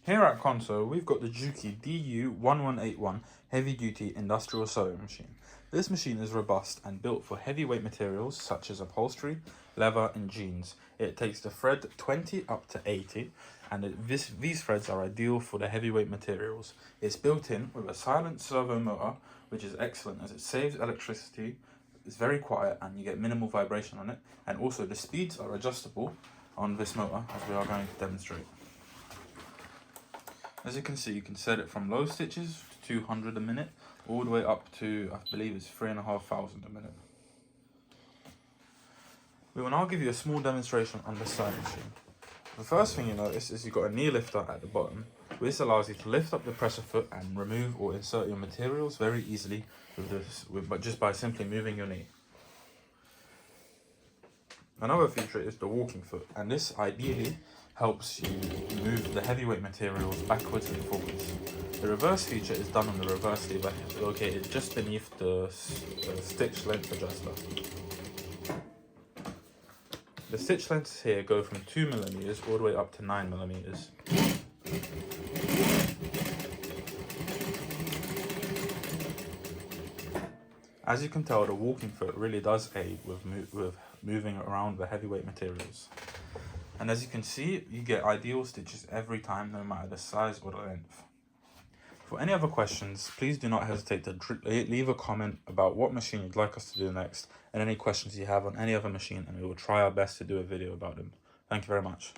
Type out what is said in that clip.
Here at Conso, we've got the Juki DU-1181 heavy-duty industrial sewing machine. This machine is robust and built for heavyweight materials such as upholstery, leather and jeans. It takes the thread 20 up to 80 and these threads are ideal for the heavyweight materials. It's built in with a silent servo motor, which is excellent as it saves electricity, it's very quiet and you get minimal vibration on it, and also the speeds are adjustable on this motor as we are going to demonstrate. As you can see, you can set it from low stitches to 200 a minute, all the way up to, I believe it's 3,500 a minute. We will now give you a small demonstration on the sewing machine. The first thing you notice is you've got a knee lifter at the bottom. This allows you to lift up the presser foot and remove or insert your materials very easily just by simply moving your knee. Another feature is the walking foot, and this ideally helps you move the heavyweight materials backwards and forwards. The reverse feature is done on the reverse lever located just beneath the stitch length adjuster. The stitch lengths here go from 2mm all the way up to 9mm. As you can tell, the walking foot really does aid with moving around the heavyweight materials. And as you can see, you get ideal stitches every time, no matter the size or the length. For any other questions, please do not hesitate to leave a comment about what machine you'd like us to do next, and any questions you have on any other machine, and we will try our best to do a video about them. Thank you very much.